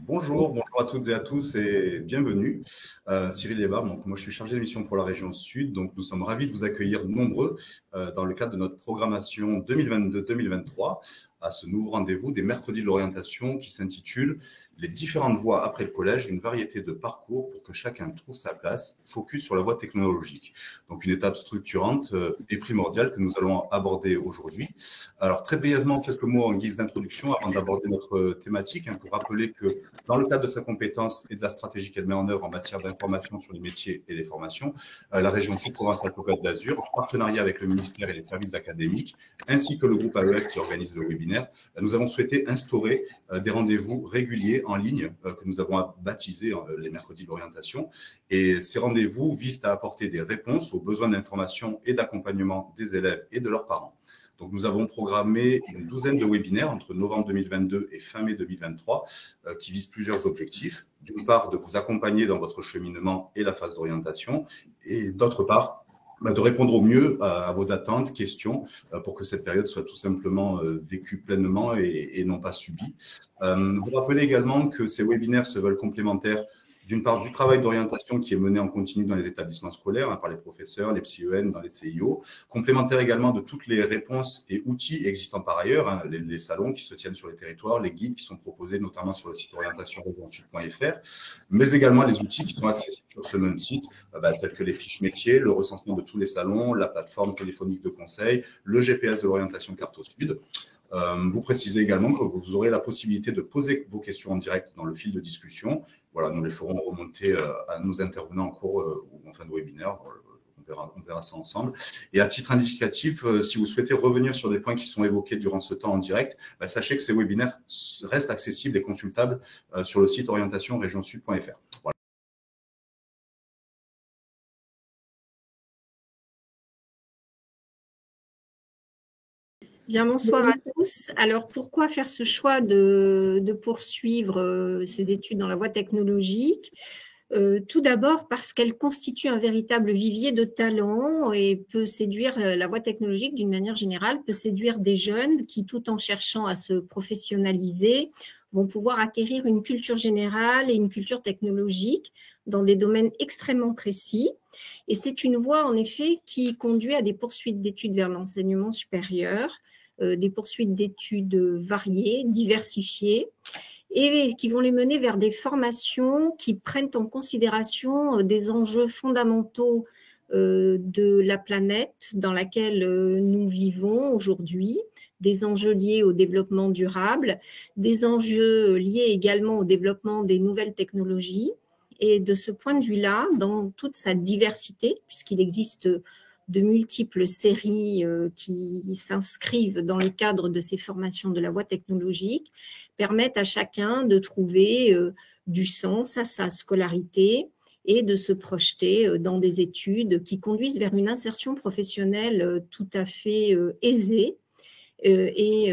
Bonjour à toutes et à tous et bienvenue. Cyril Hébard, donc moi je suis chargé de mission pour la région Sud, donc nous sommes ravis de vous accueillir nombreux dans le cadre de notre programmation 2022-2023 à ce nouveau rendez-vous des mercredis de l'orientation qui s'intitule Les différentes voies après le collège, une variété de parcours pour que chacun trouve sa place, focus sur la voie technologique. Donc une étape structurante et primordiale que nous allons aborder aujourd'hui. Alors très brièvement, quelques mots en guise d'introduction avant d'aborder notre thématique, pour rappeler que dans le cadre de sa compétence et de la stratégie qu'elle met en œuvre en matière d'information sur les métiers et les formations, la région Sud-Provence-Alpes-Côte d'Azur, en partenariat avec le ministère et les services académiques, ainsi que le groupe AEF qui organise le webinaire, nous avons souhaité instaurer des rendez-vous réguliers en ligne que nous avons baptisés les mercredis de l'orientation. Et ces rendez-vous visent à apporter des réponses aux besoins d'information et d'accompagnement des élèves et de leurs parents. Donc, nous avons programmé une douzaine de webinaires entre novembre 2022 et fin mai 2023 qui visent plusieurs objectifs. D'une part, de vous accompagner dans votre cheminement et la phase d'orientation, et d'autre part, de répondre au mieux à vos attentes, questions, pour que cette période soit tout simplement vécue pleinement et non pas subie. Vous rappelez également que ces webinaires se veulent complémentaires d'une part du travail d'orientation qui est mené en continu dans les établissements scolaires par les professeurs, les psy-EN, dans les CIO, complémentaire également de toutes les réponses et outils existants par ailleurs, les salons qui se tiennent sur les territoires, les guides qui sont proposés notamment sur le site orientation-sud.fr, mais également les outils qui sont accessibles sur ce même site, tels que les fiches métiers, le recensement de tous les salons, la plateforme téléphonique de conseil, le GPS de l'orientation Carte au Sud. Vous précisez également que vous aurez la possibilité de poser vos questions en direct dans le fil de discussion. Voilà, nous les ferons remonter à nos intervenants en cours ou en fin de webinaire. On verra ça ensemble. Et à titre indicatif, si vous souhaitez revenir sur des points qui sont évoqués durant ce temps en direct, sachez que ces webinaires restent accessibles et consultables sur le site orientation-région-sud.fr. Voilà. Bien, bonsoir à tous. Alors, pourquoi faire ce choix de poursuivre ces études dans la voie technologique ? Tout d'abord parce qu'elle constitue un véritable vivier de talents et peut séduire, la voie technologique d'une manière générale, peut séduire des jeunes qui, tout en cherchant à se professionnaliser, vont pouvoir acquérir une culture générale et une culture technologique dans des domaines extrêmement précis. Et c'est une voie, en effet, qui conduit à des poursuites d'études vers l'enseignement supérieur, des poursuites d'études variées, diversifiées, et qui vont les mener vers des formations qui prennent en considération des enjeux fondamentaux de la planète dans laquelle nous vivons aujourd'hui, des enjeux liés au développement durable, des enjeux liés également au développement des nouvelles technologies. Et de ce point de vue-là, dans toute sa diversité, puisqu'il existe de multiples séries qui s'inscrivent dans le cadre de ces formations de la voie technologique, permettent à chacun de trouver du sens à sa scolarité et de se projeter dans des études qui conduisent vers une insertion professionnelle tout à fait aisée et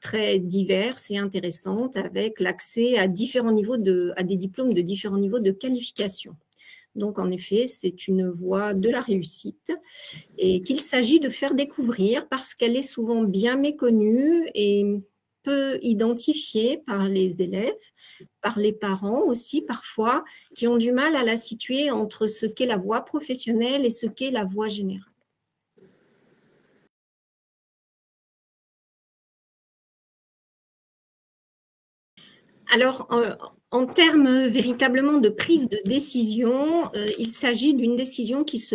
très diverses et intéressantes, avec l'accès à différents niveaux à des diplômes de différents niveaux de qualification. Donc, en effet, c'est une voie de la réussite et qu'il s'agit de faire découvrir parce qu'elle est souvent bien méconnue et peu identifiée par les élèves, par les parents aussi parfois, qui ont du mal à la situer entre ce qu'est la voie professionnelle et ce qu'est la voie générale. Alors, en termes véritablement de prise de décision, il s'agit d'une décision qui se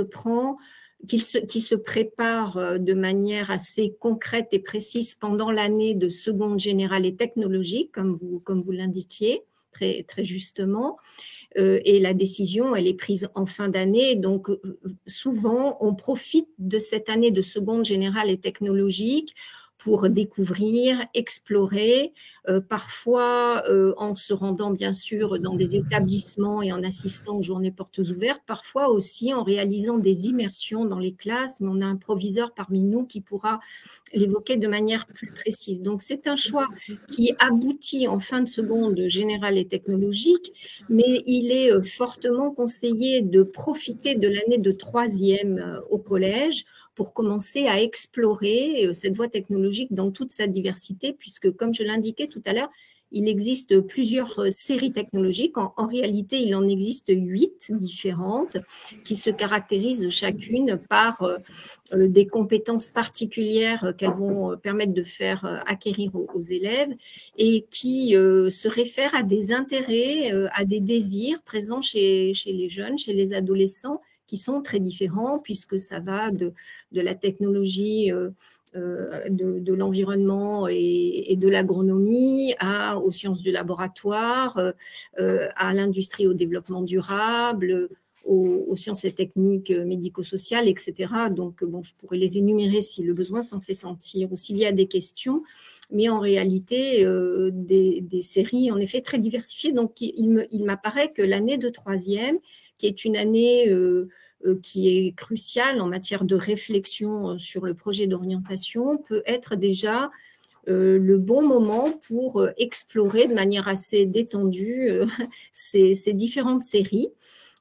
prépare de manière assez concrète et précise pendant l'année de seconde générale et technologique, comme vous l'indiquiez très, très justement. Et la décision, elle est prise en fin d'année. Donc, souvent, on profite de cette année de seconde générale et technologique pour découvrir, explorer, parfois en se rendant bien sûr dans des établissements et en assistant aux journées portes ouvertes, parfois aussi en réalisant des immersions dans les classes, mais on a un proviseur parmi nous qui pourra l'évoquer de manière plus précise. Donc c'est un choix qui aboutit en fin de seconde générale et technologique, mais il est fortement conseillé de profiter de l'année de troisième au collège pour commencer à explorer cette voie technologique dans toute sa diversité, puisque, comme je l'indiquais tout à l'heure, il existe plusieurs séries technologiques. En réalité, il en existe 8 différentes qui se caractérisent chacune par des compétences particulières qu'elles vont permettre de faire acquérir aux élèves et qui se réfèrent à des intérêts, à des désirs présents chez les jeunes, chez les adolescents, qui sont très différents puisque ça va de la technologie de l'environnement et de l'agronomie, aux sciences du laboratoire, à l'industrie, au développement durable, aux sciences et techniques médico-sociales, etc. Donc, bon, je pourrais les énumérer si le besoin s'en fait sentir ou s'il y a des questions, mais en réalité, des séries en effet très diversifiées. Donc, il m'apparaît que l'année de troisième, qui est une année qui est crucial en matière de réflexion sur le projet d'orientation, peut être déjà le bon moment pour explorer de manière assez détendue ces différentes séries.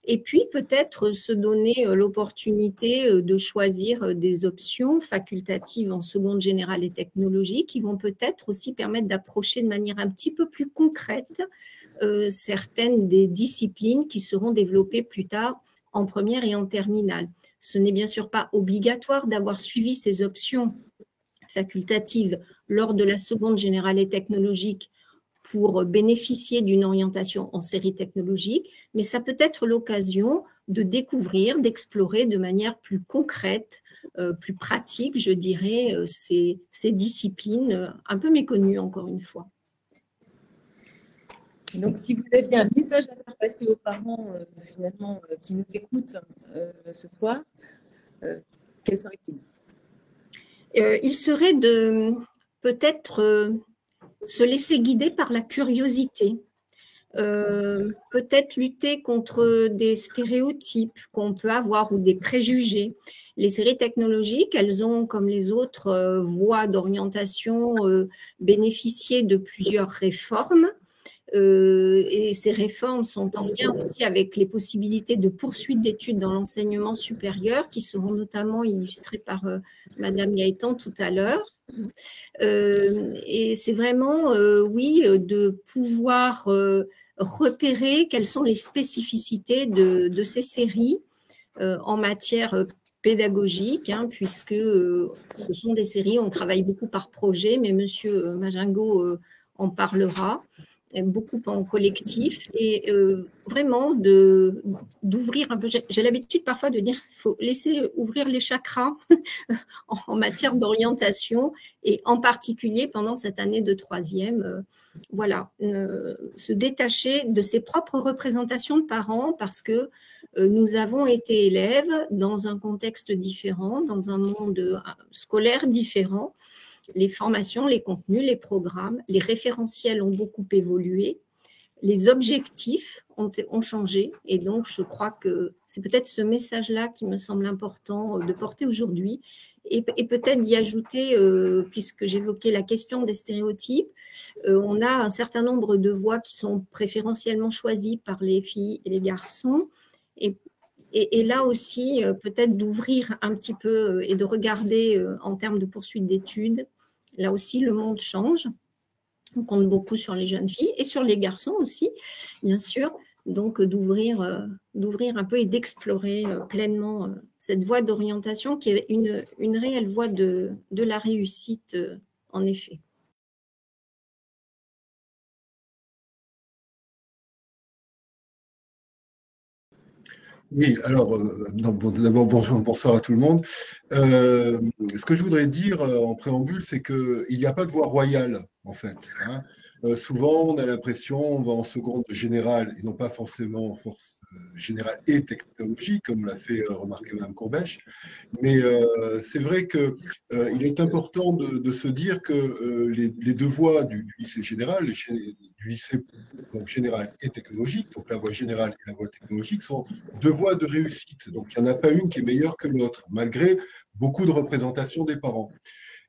Et puis peut-être se donner l'opportunité de choisir des options facultatives en seconde générale et technologie qui vont peut-être aussi permettre d'approcher de manière un petit peu plus concrète certaines des disciplines qui seront développées plus tard en première et en terminale. Ce n'est bien sûr pas obligatoire d'avoir suivi ces options facultatives lors de la seconde générale et technologique pour bénéficier d'une orientation en série technologique, mais ça peut être l'occasion de découvrir, d'explorer de manière plus concrète, plus pratique, je dirais, ces disciplines un peu méconnues, encore une fois. Donc, si vous aviez un message à faire passer aux parents, finalement, qui nous écoutent ce soir, quel serait-il ? Il serait de peut-être se laisser guider par la curiosité, peut-être lutter contre des stéréotypes qu'on peut avoir ou des préjugés. Les séries technologiques, elles ont, comme les autres voies d'orientation, bénéficié de plusieurs réformes. Et ces réformes sont en lien aussi avec les possibilités de poursuite d'études dans l'enseignement supérieur qui seront notamment illustrées par Madame Gaëtan tout à l'heure. Et c'est vraiment, oui, de pouvoir repérer quelles sont les spécificités de ces séries en matière pédagogique, puisque ce sont des séries, on travaille beaucoup par projet, mais Monsieur Majingo en parlera, beaucoup en collectif, et vraiment d'ouvrir un peu. J'ai l'habitude parfois de dire qu'il faut laisser ouvrir les chakras en matière d'orientation, et en particulier pendant cette année de troisième, voilà, se détacher de ses propres représentations de parents, parce que nous avons été élèves dans un contexte différent, dans un monde scolaire différent. Les formations, les contenus, les programmes, les référentiels ont beaucoup évolué, les objectifs ont changé, et donc je crois que c'est peut-être ce message-là qui me semble important de porter aujourd'hui, et peut-être d'y ajouter, puisque j'évoquais la question des stéréotypes, on a un certain nombre de voies qui sont préférentiellement choisies par les filles et les garçons, et là aussi, peut-être d'ouvrir un petit peu et de regarder en termes de poursuite d'études. Là aussi, le monde change. On compte beaucoup sur les jeunes filles et sur les garçons aussi, bien sûr. Donc, d'ouvrir un peu et d'explorer pleinement cette voie d'orientation qui est une réelle voie de la réussite, en effet. Oui, alors, d'abord, bonsoir à tout le monde. Ce que je voudrais dire en préambule, c'est qu'il n'y a pas de voie royale, en fait. Souvent, on a l'impression, on va en seconde générale, et non pas forcément générale et technologique, comme l'a fait remarquer Mme Courbèche. Mais c'est vrai qu'il est important de se dire que les deux voies du lycée général, du lycée donc, général et technologique, donc la voie générale et la voie technologique, sont deux voies de réussite. Donc, il n'y en a pas une qui est meilleure que l'autre, malgré beaucoup de représentations des parents.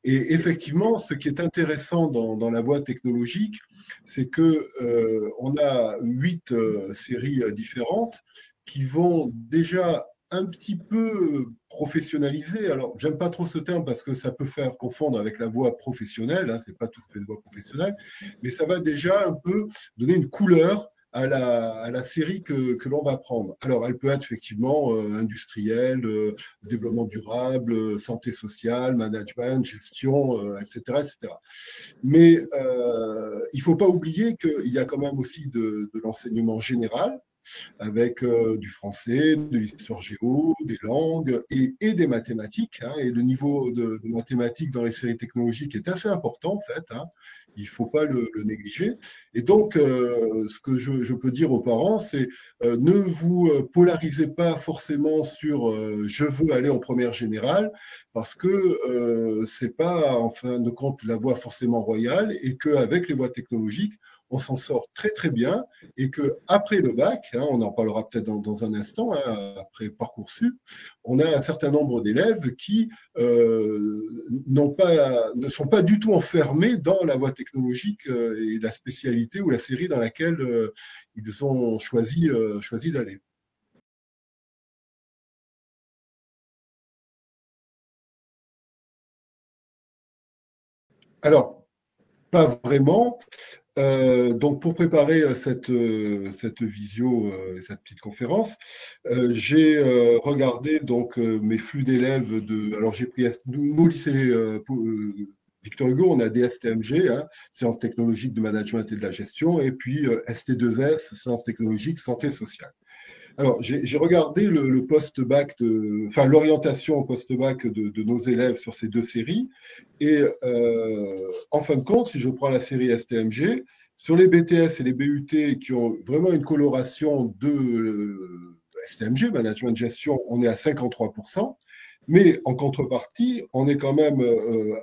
Et effectivement, ce qui est intéressant dans la voie technologique, c'est qu'on a 8 séries différentes qui vont déjà un petit peu professionnalisé. Alors, j'aime pas trop ce terme parce que ça peut faire confondre avec la voie professionnelle, hein, c'est pas tout à fait une voie professionnelle, mais ça va déjà un peu donner une couleur à la série que l'on va prendre. Alors, elle peut être effectivement industrielle, développement durable, santé sociale, management, gestion, etc., etc. Mais il ne faut pas oublier qu'il y a quand même aussi de l'enseignement général, avec du français, de l'histoire géo, des langues et des mathématiques. Hein, et le niveau de mathématiques dans les séries technologiques est assez important, en fait. Hein, il ne faut pas le négliger. Et donc, ce que je peux dire aux parents, c'est ne vous polarisez pas forcément sur je veux aller en première générale, parce que ce n'est pas, en fin de compte, la voie forcément royale, et qu'avec les voies technologiques, on s'en sort très très bien, et que après le bac, hein, on en parlera peut-être dans un instant, hein, après Parcoursup, on a un certain nombre d'élèves qui ne sont pas du tout enfermés dans la voie technologique et la spécialité ou la série dans laquelle ils ont choisi d'aller. Alors, pas vraiment. Donc, pour préparer cette visio, cette petite conférence, j'ai regardé donc mes flux d'élèves Alors, j'ai pris nous, au lycée Victor Hugo, on a des STMG, hein, sciences technologiques de management et de la gestion, et puis ST2S, sciences technologiques, santé sociale. Alors, j'ai regardé le post-bac, enfin l'orientation au post-bac de nos élèves sur ces deux séries. Et en fin de compte, si je prends la série STMG, sur les BTS et les BUT qui ont vraiment une coloration de STMG, management de gestion, on est à 53%. Mais en contrepartie, on est quand même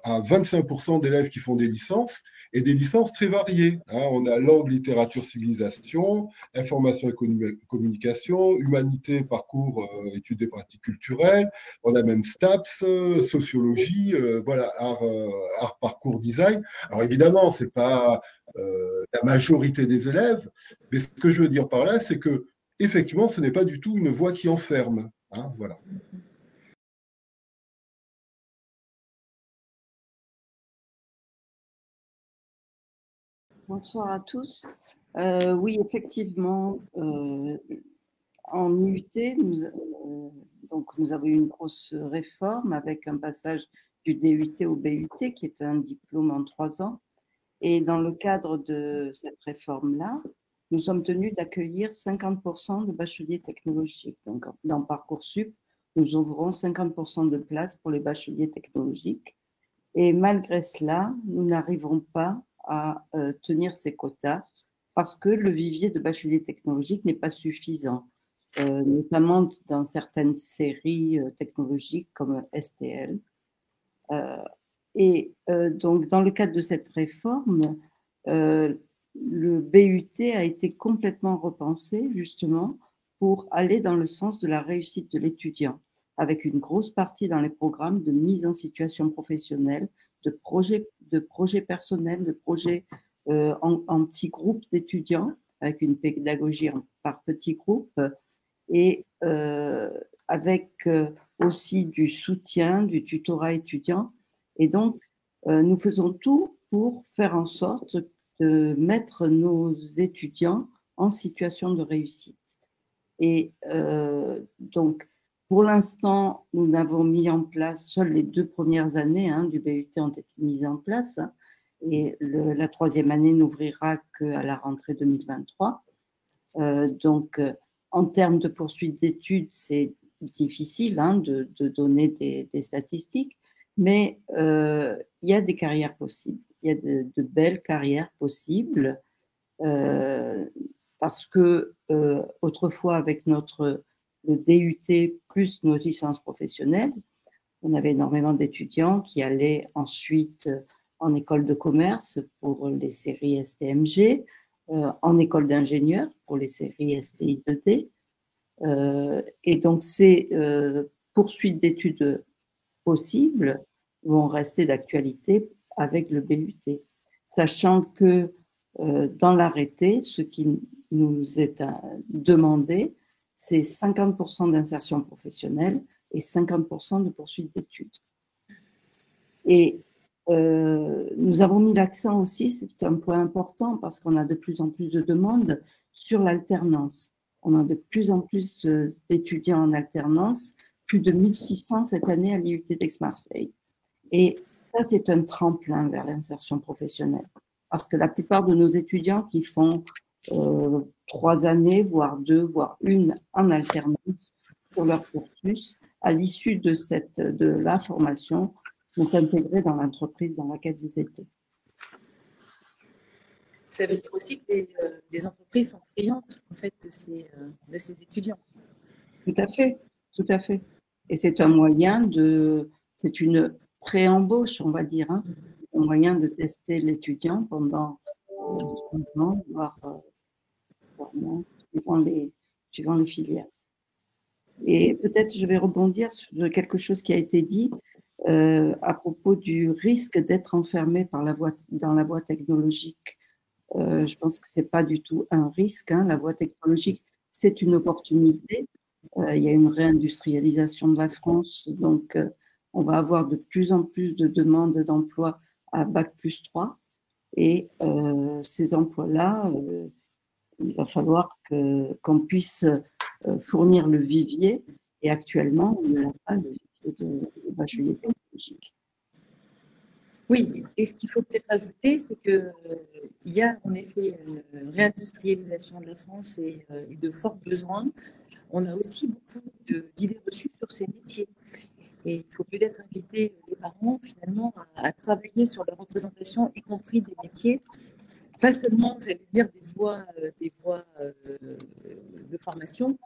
à 25% d'élèves qui font des licences, et des licences très variées. Hein. On a langue, littérature, civilisation, information et communication, humanité, parcours, études des pratiques culturelles. On a même STAPS, sociologie, voilà, art, parcours, design. Alors évidemment, c'est pas la majorité des élèves, mais ce que je veux dire par là, c'est que effectivement, ce n'est pas du tout une voie qui enferme. Hein, voilà. Bonsoir à tous. Oui, effectivement, en IUT, nous avons eu une grosse réforme avec un passage du DUT au BUT, qui est un diplôme en 3 ans. Et dans le cadre de cette réforme-là, nous sommes tenus d'accueillir 50% de bacheliers technologiques. Donc, dans Parcoursup, nous ouvrons 50% de places pour les bacheliers technologiques. Et malgré cela, nous n'arrivons pas à tenir ces quotas parce que le vivier de bacheliers technologiques n'est pas suffisant, notamment dans certaines séries technologiques comme STL. Donc, dans le cadre de cette réforme, le BUT a été complètement repensé justement pour aller dans le sens de la réussite de l'étudiant, avec une grosse partie dans les programmes de mise en situation professionnelle, de projets personnels, de projets en petits groupes d'étudiants, avec une pédagogie par petits groupes, et avec aussi du soutien, du tutorat étudiant. Et donc, nous faisons tout pour faire en sorte de mettre nos étudiants en situation de réussite. Et donc, pour l'instant, nous n'avons mis en place, seules les 2 premières années du BUT ont été mises en place, et la 3e année n'ouvrira qu'à la rentrée 2023. Donc, en termes de poursuite d'études, c'est difficile de donner des statistiques, mais il y a des carrières possibles, il y a de belles carrières possibles, parce que autrefois, avec le DUT plus nos licences professionnelles, on avait énormément d'étudiants qui allaient ensuite en école de commerce pour les séries STMG, en école d'ingénieur pour les séries STI2D. Et donc, ces poursuites d'études possibles vont rester d'actualité avec le BUT, sachant que dans l'arrêté, ce qui nous est demandé, c'est 50% d'insertion professionnelle et 50% de poursuite d'études. Et nous avons mis l'accent aussi, c'est un point important parce qu'on a de plus en plus de demandes sur l'alternance. On a de plus en plus d'étudiants en alternance, plus de 1600 cette année à l'IUT d'Aix-Marseille. Et ça, c'est un tremplin vers l'insertion professionnelle. Parce que la plupart de nos étudiants qui font 3 années, voire 2, voire 1 en alternance sur leur cursus, à l'issue de la formation, sont intégrés dans l'entreprise dans laquelle ils étaient. Ça veut dire aussi que les entreprises sont friandes en fait, de ces étudiants. Tout à fait, tout à fait. Et c'est un moyen c'est une pré-embauche, on va dire, hein, un moyen de tester l'étudiant pendant 3 ans, voire moins, suivant les filières. Et peut-être je vais rebondir sur quelque chose qui a été dit à propos du risque d'être enfermé dans la voie technologique. Je pense que ce n'est pas du tout un risque. Hein. La voie technologique, c'est une opportunité. Il y a une réindustrialisation de la France, donc on va avoir de plus en plus de demandes d'emploi à Bac+3. Et ces emplois-là, il va falloir qu'on puisse fournir le vivier. Et actuellement, on n'a pas le vivier de bachelier technologique. Oui, et ce qu'il faut peut-être ajouter, c'est qu'il y a en effet une réindustrialisation de la France et de forts besoins. On a aussi beaucoup d'idées reçues sur ces métiers. Et il faut peut-être inviter les parents finalement à travailler sur la représentation, y compris des métiers, pas seulement, j'allais dire, des voies de formation,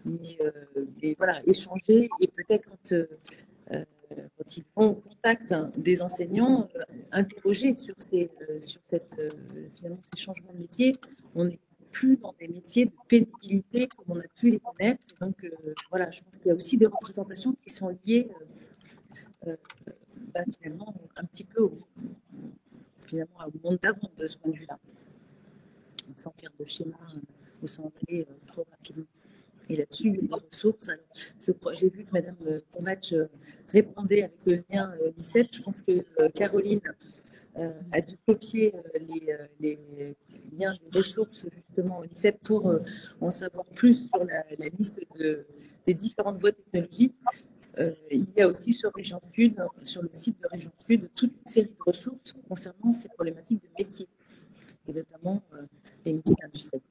mais voilà, échanger et peut-être quand ils vont au contact des enseignants, interroger sur finalement ces changements de métier. On n'est plus dans des métiers de pénibilité comme on a pu les connaître. Donc voilà, je pense qu'il y a aussi des représentations qui sont liées finalement un petit peu au monde d'avant de ce point de vue-là, sans faire de schéma ou sans aller trop rapidement. Et là-dessus, il y a des ressources. J'ai vu que Mme Courmatch répondait avec le lien l'ICEP. Je pense que Caroline a dû copier les liens de ressources justement au l'ICEP pour en savoir plus sur la liste des différentes voies technologiques. Il y a aussi sur Région Sud, sur le site de Région Sud, toute une série de ressources concernant ces problématiques de métiers, et notamment les métiers industriels.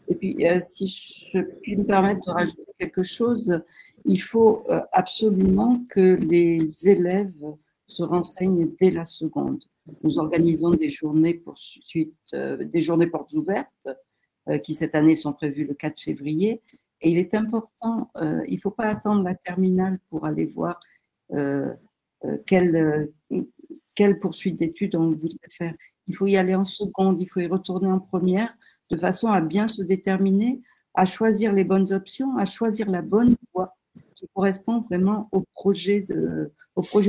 Et puis, si je puis me permettre de rajouter quelque chose, il faut absolument que les élèves se renseignent dès la seconde. Nous organisons des journées des journées portes ouvertes, qui cette année sont prévues le 4 février. Et il est important, il ne faut pas attendre la terminale pour aller voir quelle poursuite d'études on voudrait faire. Il faut y aller en seconde, il faut y retourner en première, de façon à bien se déterminer, à choisir les bonnes options, à choisir la bonne voie qui correspond vraiment au projet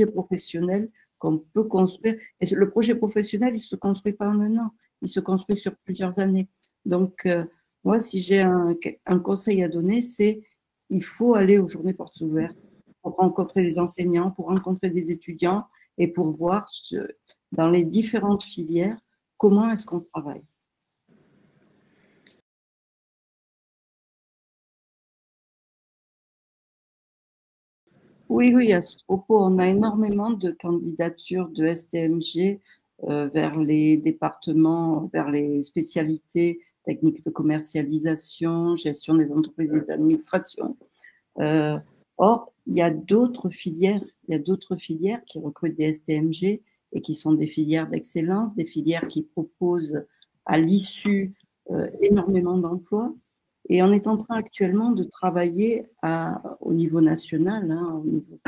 professionnel qu'on peut construire. Et le projet professionnel, il ne se construit pas en 1 an, il se construit sur plusieurs années. Donc, moi, si j'ai un conseil à donner, c'est il faut aller aux journées portes ouvertes pour rencontrer des enseignants, pour rencontrer des étudiants et pour voir dans les différentes filières comment est-ce qu'on travaille. Oui, à ce propos, on a énormément de candidatures de STMG vers les départements, vers les spécialités techniques de commercialisation, gestion des entreprises et des administrations. Or, il y a d'autres filières qui recrutent des STMG et qui sont des filières d'excellence, des filières qui proposent à l'issue énormément d'emplois. Et on est en train actuellement de travailler au niveau national, au niveau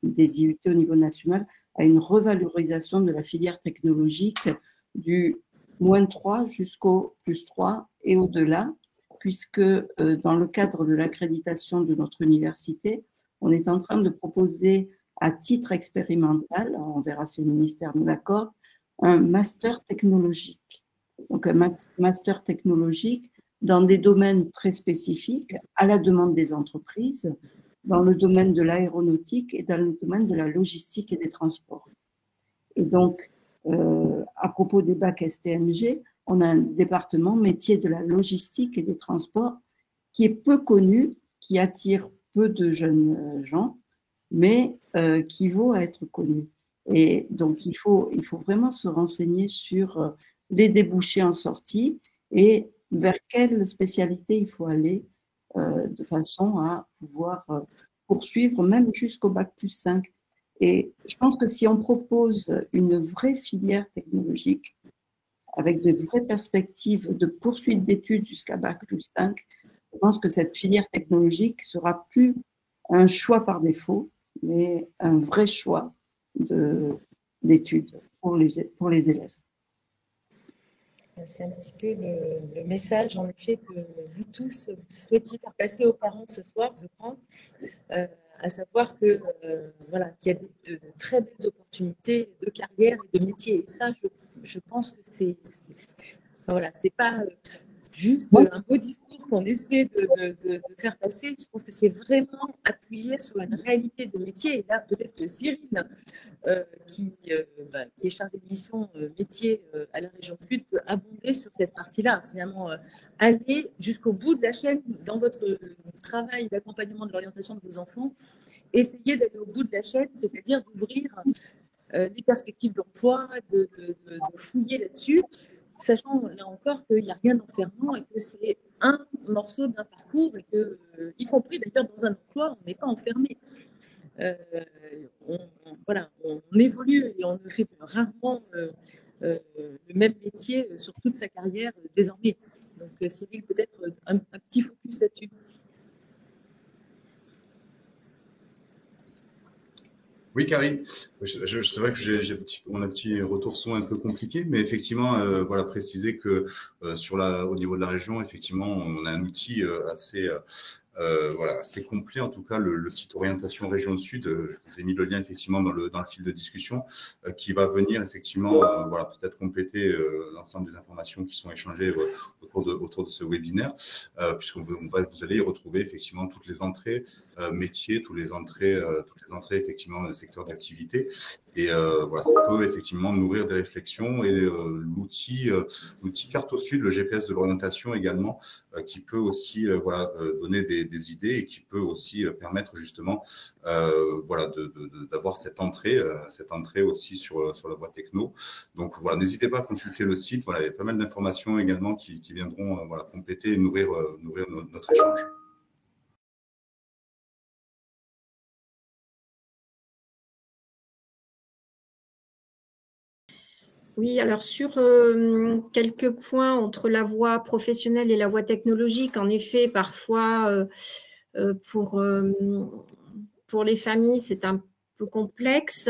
des IUT au niveau national, à une revalorisation de la filière technologique du -3 jusqu'au +3 et au-delà, puisque dans le cadre de l'accréditation de notre université, on est en train de proposer à titre expérimental, on verra si le ministère nous l'accorde, un master technologique. Donc un master technologique dans des domaines très spécifiques, à la demande des entreprises, dans le domaine de l'aéronautique et dans le domaine de la logistique et des transports. Et donc, à propos des bacs STMG, on a un département métier de la logistique et des transports qui est peu connu, qui attire peu de jeunes gens, mais qui vaut à être connu. Et donc, il faut vraiment se renseigner sur les débouchés en sortie et vers quelle spécialité il faut aller de façon à pouvoir poursuivre même jusqu'au bac+5. Et je pense que si on propose une vraie filière technologique avec de vraies perspectives de poursuite d'études jusqu'à bac+5, je pense que cette filière technologique sera plus un choix par défaut, mais un vrai choix d'études pour les élèves. C'est un petit peu le message, en effet, que vous tous vous souhaitiez faire passer aux parents ce soir, je pense, à savoir que voilà, qu'il y a de très belles opportunités de carrière et de métier. Et ça, je pense que voilà, c'est pas juste un beau discours qu'on essaie de faire passer. Je trouve que c'est vraiment appuyé sur une réalité de métier. Et là, peut-être que Cyril, qui est chargé de mission métier à la région Sud, peut abonder sur cette partie-là. Finalement, aller jusqu'au bout de la chaîne dans votre travail d'accompagnement de l'orientation de vos enfants. Essayez d'aller au bout de la chaîne, c'est-à-dire d'ouvrir les perspectives d'emploi, de fouiller là-dessus, sachant là encore qu'il n'y a rien d'enfermant et que c'est un morceau d'un parcours et que, y compris d'ailleurs dans un emploi, on n'est pas enfermé. On évolue et on ne fait rarement le même métier sur toute sa carrière désormais. Donc Cyril, peut-être un petit focus là-dessus. Oui, Karine, c'est vrai que on a un petit retour son un peu compliqué, mais effectivement, voilà, préciser que au niveau de la région, effectivement, on a un outil assez complet, en tout cas le site Orientation Région Sud. Je vous ai mis le lien effectivement dans le fil de discussion qui va venir effectivement peut-être compléter l'ensemble des informations qui sont échangées autour de ce webinaire, vous allez y retrouver effectivement toutes les entrées métiers, toutes les entrées effectivement dans le secteur d'activité. Et ça peut effectivement nourrir des réflexions et l'outil Carte Sud, le GPS de l'orientation également, qui peut aussi donner des idées et qui peut aussi permettre justement d'avoir cette entrée aussi sur la voie techno. Donc voilà, n'hésitez pas à consulter le site. Voilà, il y a pas mal d'informations également qui viendront compléter et nourrir notre échange. Oui, alors sur quelques points entre la voie professionnelle et la voie technologique, en effet, parfois, pour les familles, c'est un peu complexe.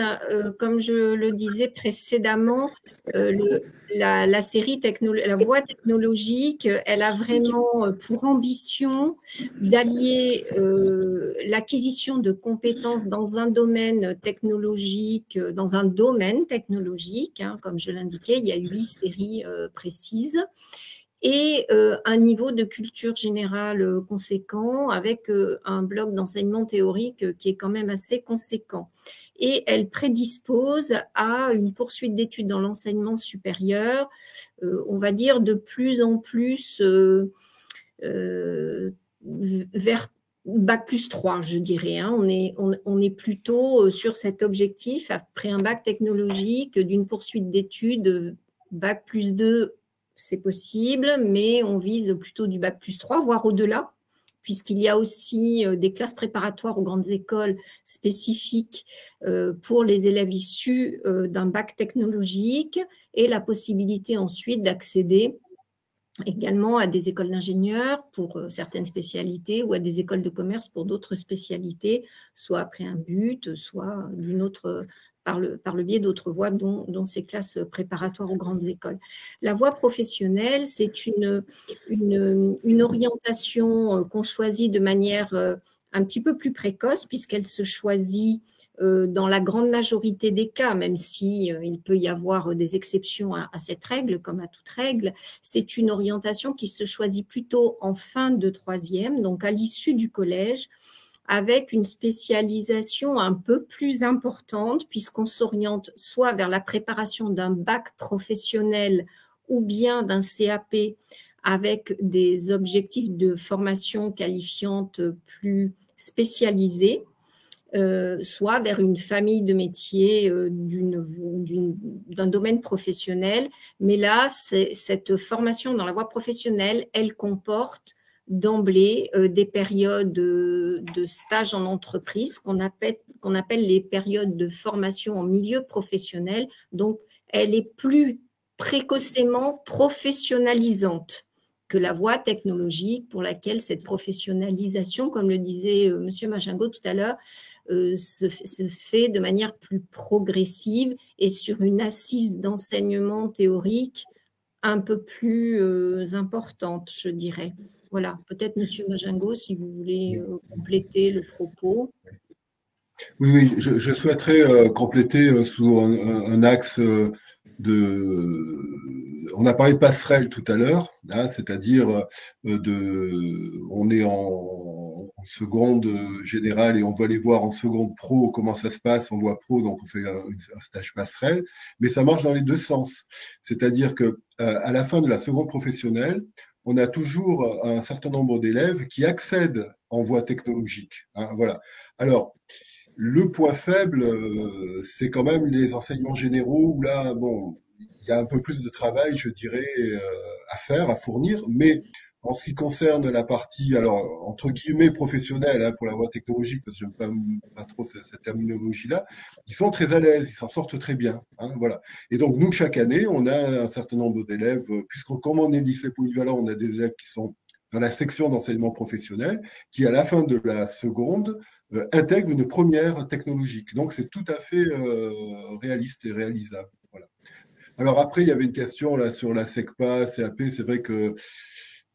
Comme je le disais précédemment, la série la voie technologique, elle a vraiment pour ambition d'allier l'acquisition de compétences dans un domaine technologique, comme je l'indiquais, il y a 8 séries précises, et un niveau de culture générale conséquent avec un bloc d'enseignement théorique qui est quand même assez conséquent. Et elle prédispose à une poursuite d'études dans l'enseignement supérieur, on va dire de plus en plus vers bac+3, je dirais. On est plutôt sur cet objectif, après un bac technologique, d'une poursuite d'études, bac+2, c'est possible, mais on vise plutôt du bac+3, voire au-delà, puisqu'il y a aussi des classes préparatoires aux grandes écoles spécifiques pour les élèves issus d'un bac technologique et la possibilité ensuite d'accéder également à des écoles d'ingénieurs pour certaines spécialités ou à des écoles de commerce pour d'autres spécialités, soit après un but, soit d'une autre, par le biais d'autres voies, dont ces classes préparatoires aux grandes écoles. La voie professionnelle, c'est une orientation qu'on choisit de manière un petit peu plus précoce, puisqu'elle se choisit dans la grande majorité des cas, même si il peut y avoir des exceptions à cette règle, comme à toute règle, c'est une orientation qui se choisit plutôt en fin de troisième, donc à l'issue du collège, avec une spécialisation un peu plus importante, puisqu'on s'oriente soit vers la préparation d'un bac professionnel ou bien d'un CAP avec des objectifs de formation qualifiante plus spécialisés, soit vers une famille de métiers d'un domaine professionnel. Mais là, cette formation dans la voie professionnelle, elle comporte d'emblée des périodes de stage en entreprise qu'on appelle les périodes de formation en milieu professionnel. Donc, elle est plus précocement professionnalisante que la voie technologique, pour laquelle cette professionnalisation, comme le disait M. Machingot tout à l'heure, se fait de manière plus progressive et sur une assise d'enseignement théorique un peu plus importante, je dirais. Voilà, peut-être Monsieur Machingot, si vous voulez compléter le propos. Oui, je souhaiterais compléter sous un axe on a parlé de passerelle tout à l'heure, hein, c'est-à-dire on est en seconde générale et on va aller voir en seconde pro comment ça se passe en voie pro, donc on fait un stage passerelle, mais ça marche dans les deux sens. C'est-à-dire que à la fin de la seconde professionnelle, on a toujours un certain nombre d'élèves qui accèdent en voie technologique. Hein, voilà. Alors, le point faible, c'est quand même les enseignements généraux où là, bon, il y a un peu plus de travail, je dirais, à faire, à fournir, mais en ce qui concerne la partie, alors, entre guillemets, professionnelle, hein, pour la voie technologique, parce que je n'aime pas trop cette terminologie-là, ils sont très à l'aise, ils s'en sortent très bien, hein, voilà. Et donc, nous, chaque année, on a un certain nombre d'élèves, puisque comme on est lycée polyvalent, on a des élèves qui sont dans la section d'enseignement professionnel, qui, à la fin de la seconde, intègre une première technologique. Donc, c'est tout à fait réaliste et réalisable. Voilà. Alors après, il y avait une question là sur la SECPA, CAP. C'est vrai que,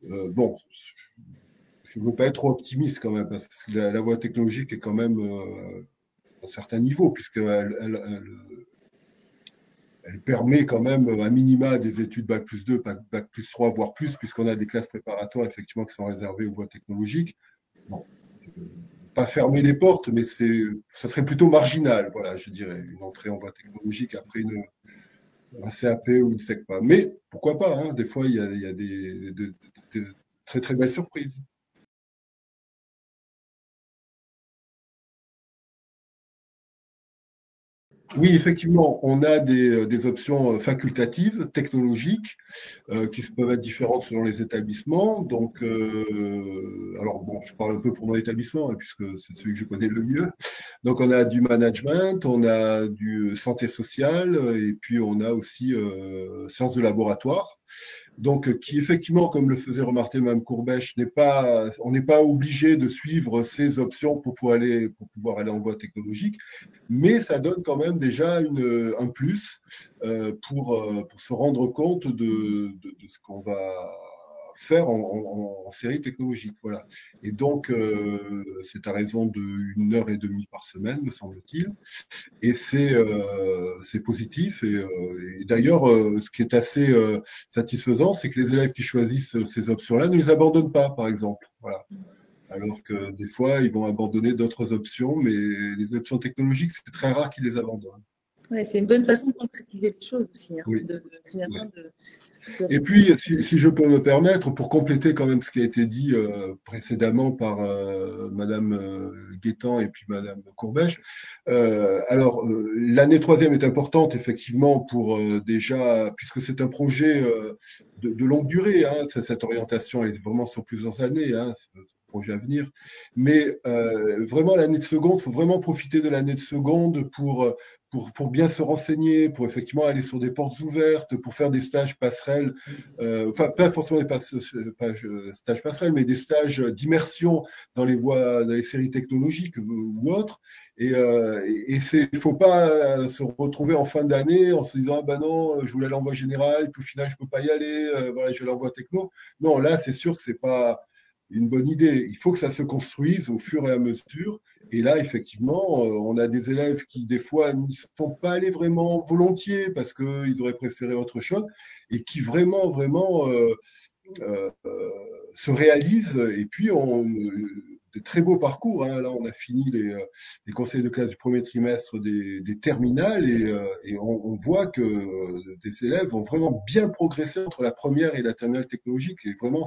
bon, je ne veux pas être trop optimiste quand même, parce que la voie technologique est quand même à un certain niveau, puisqu'elle elle permet quand même à minima des études Bac plus 2, Bac plus 3, voire plus, puisqu'on a des classes préparatoires effectivement qui sont réservées aux voies technologiques. Bon, pas fermer les portes, mais ça serait plutôt marginal, voilà, je dirais, une entrée en voie technologique après un CAP ou une SECPA. Mais pourquoi pas, hein, des fois, il y a des très très belles surprises. Oui, effectivement, on a des options facultatives, technologiques, qui peuvent être différentes selon les établissements. Donc, alors bon, je parle un peu pour mon établissement, hein, puisque c'est celui que je connais le mieux. Donc, on a du management, on a du santé sociale, et puis on a aussi sciences de laboratoire. Donc, qui effectivement, comme le faisait remarquer Mme Courbèche, on n'est pas obligé de suivre ces options pour pouvoir aller en voie technologique, mais ça donne quand même déjà un plus pour se rendre compte de ce qu'on va faire en série technologique. Voilà. Et donc, c'est à raison d'1 heure et demie par semaine, me semble-t-il. Et c'est positif. Et d'ailleurs, ce qui est assez satisfaisant, c'est que les élèves qui choisissent ces options-là ne les abandonnent pas, par exemple. Voilà. Alors que des fois, ils vont abandonner d'autres options, mais les options technologiques, c'est très rare qu'ils les abandonnent. Ouais, c'est une bonne façon de concrétiser les choses aussi. Hein, oui. Finalement, oui. Et puis, si je peux me permettre, pour compléter quand même ce qui a été dit précédemment par Madame Guettan et puis Madame Courbèche, alors l'année troisième est importante effectivement pour déjà, puisque c'est un projet de longue durée, hein, cette orientation elle est vraiment sur plusieurs années, hein, c'est un projet à venir, mais vraiment l'année de seconde, il faut vraiment profiter de l'année de seconde pour bien se renseigner, pour effectivement aller sur des portes ouvertes, pour faire des stages passerelles, enfin pas forcément des stages passerelles, mais des stages d'immersion dans les séries technologiques ou autres. Et il faut pas se retrouver en fin d'année en se disant ah ben non, je voulais aller en voie générale, puis au final je peux pas y aller, voilà, je vais aller en voie techno. Non, là c'est sûr que c'est pas une bonne idée. Il faut que ça se construise au fur et à mesure. Et là, effectivement, on a des élèves qui, des fois, n'y sont pas allés vraiment volontiers parce qu'ils auraient préféré autre chose et qui vraiment, vraiment se réalisent. Et puis, de très beaux parcours. Hein. Là, on a fini les conseils de classe du premier trimestre des terminales et on voit que des élèves vont vraiment bien progresser entre la première et la terminale technologique. Et vraiment,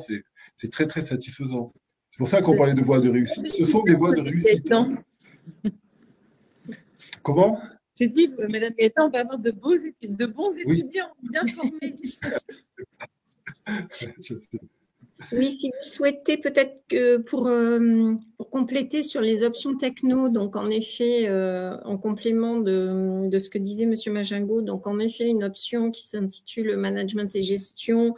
c'est très, très satisfaisant. C'est pour ça qu'on parlait de voies de réussite. Ce sont des voies de réussite. Comment? J'ai dit, Madame Gaëtan, on va avoir de bons étudiants bien formés. Je sais. Oui, si vous souhaitez peut-être que pour compléter sur les options techno, donc en effet, en complément de ce que disait Monsieur Majingo, donc en effet une option qui s'intitule Management et gestion.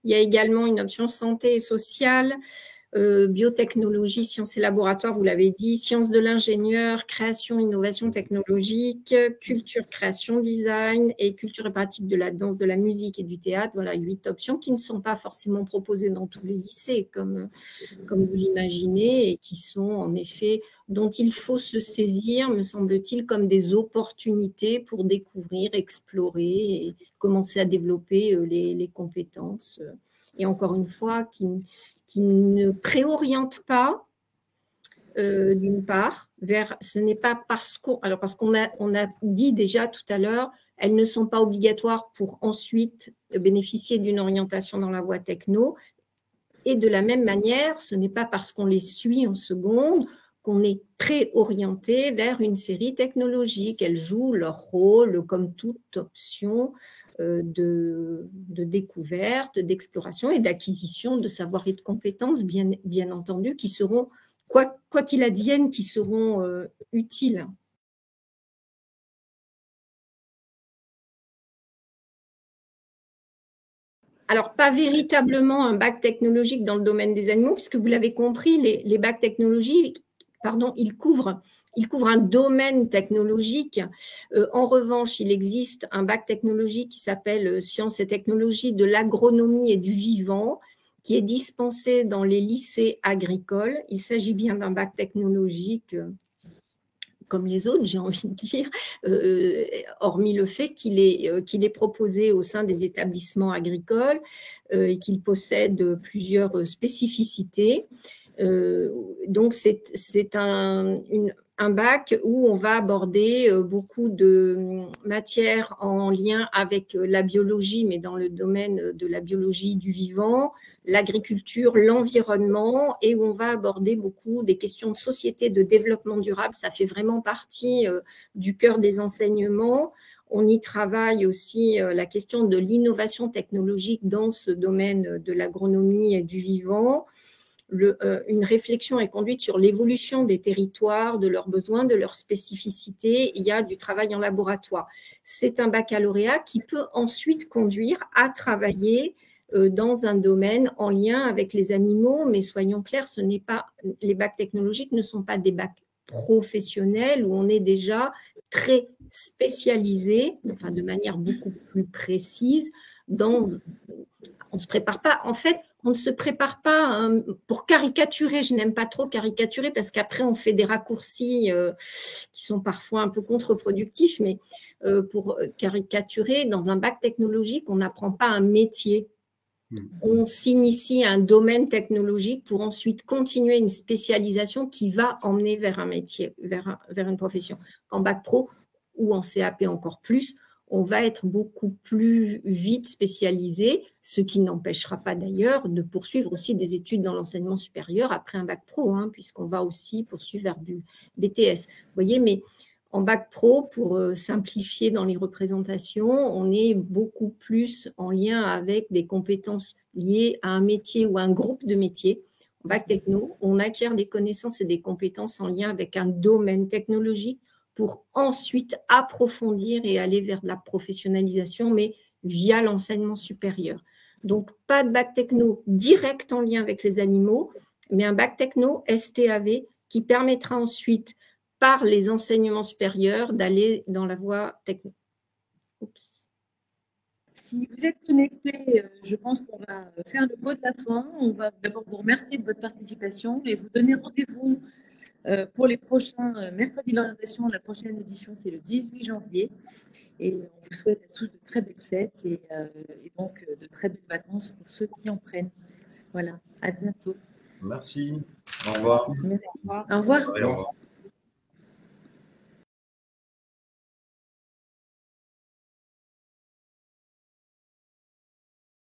Il y a également une option santé et sociale, biotechnologie, sciences et laboratoires, vous l'avez dit, sciences de l'ingénieur, création, innovation technologique, culture, création, design et culture et pratique de la danse, de la musique et du théâtre. Voilà, 8 options qui ne sont pas forcément proposées dans tous les lycées, comme vous l'imaginez, et qui sont en effet, dont il faut se saisir, me semble-t-il, comme des opportunités pour découvrir, explorer et commencer à développer les compétences. Et encore une fois, qui ne préoriente pas, d'une part, ce n'est pas parce qu'on a dit déjà tout à l'heure, elles ne sont pas obligatoires pour ensuite bénéficier d'une orientation dans la voie techno. Et de la même manière, ce n'est pas parce qu'on les suit en seconde qu'on est préorienté vers une série technologique. Elles jouent leur rôle comme toute option de découverte, d'exploration et d'acquisition de savoir et de compétences, bien entendu, qui seront, quoi qu'il advienne, qui seront utiles. Alors, pas véritablement un bac technologique dans le domaine des animaux, puisque vous l'avez compris, les bacs technologiques, ils couvrent un domaine technologique. En revanche, il existe un bac technologique qui s'appelle Sciences et technologies de l'agronomie et du vivant, qui est dispensé dans les lycées agricoles. Il s'agit bien d'un bac technologique comme les autres, j'ai envie de dire, hormis le fait qu'il est proposé au sein des établissements agricoles et qu'il possède plusieurs spécificités. Donc, c'est un bac où on va aborder beaucoup de matières en lien avec la biologie, mais dans le domaine de la biologie du vivant, l'agriculture, l'environnement, et où on va aborder beaucoup des questions de société, de développement durable. Ça fait vraiment partie du cœur des enseignements. On y travaille aussi la question de l'innovation technologique dans ce domaine de l'agronomie et du vivant. Une réflexion est conduite sur l'évolution des territoires, de leurs besoins, de leurs spécificités. Il y a du travail en laboratoire. C'est un baccalauréat qui peut ensuite conduire à travailler dans un domaine en lien avec les animaux, mais soyons clairs, les bacs technologiques ne sont pas des bacs professionnels où on est déjà très spécialisé, enfin de manière beaucoup plus précise. On ne se prépare pas. En fait, on ne se prépare pas pour caricaturer. Je n'aime pas trop caricaturer parce qu'après, on fait des raccourcis qui sont parfois un peu contre-productifs. Mais pour caricaturer, dans un bac technologique, on n'apprend pas un métier. On s'initie à un domaine technologique pour ensuite continuer une spécialisation qui va emmener vers un métier, vers une profession. En bac pro ou en CAP encore plus, on va être beaucoup plus vite spécialisé, ce qui n'empêchera pas d'ailleurs de poursuivre aussi des études dans l'enseignement supérieur après un bac pro, puisqu'on va aussi poursuivre vers du BTS. Vous voyez, mais en bac pro, pour simplifier dans les représentations, on est beaucoup plus en lien avec des compétences liées à un métier ou à un groupe de métiers. En bac techno, on acquiert des connaissances et des compétences en lien avec un domaine technologique pour ensuite approfondir et aller vers de la professionnalisation, mais via l'enseignement supérieur. Donc, pas de bac techno direct en lien avec les animaux, mais un bac techno STAV qui permettra ensuite, par les enseignements supérieurs, d'aller dans la voie techno. Si vous êtes connectés, je pense qu'on va faire le mot de la fin. On va d'abord vous remercier de votre participation et vous donner rendez-vous pour les prochains mercredis d'orientation. La prochaine édition, c'est le 18 janvier. Et on vous souhaite à tous de très belles fêtes et donc de très belles vacances pour ceux qui en prennent. Voilà, à bientôt. Merci. Au revoir. Merci. Au revoir. Au revoir.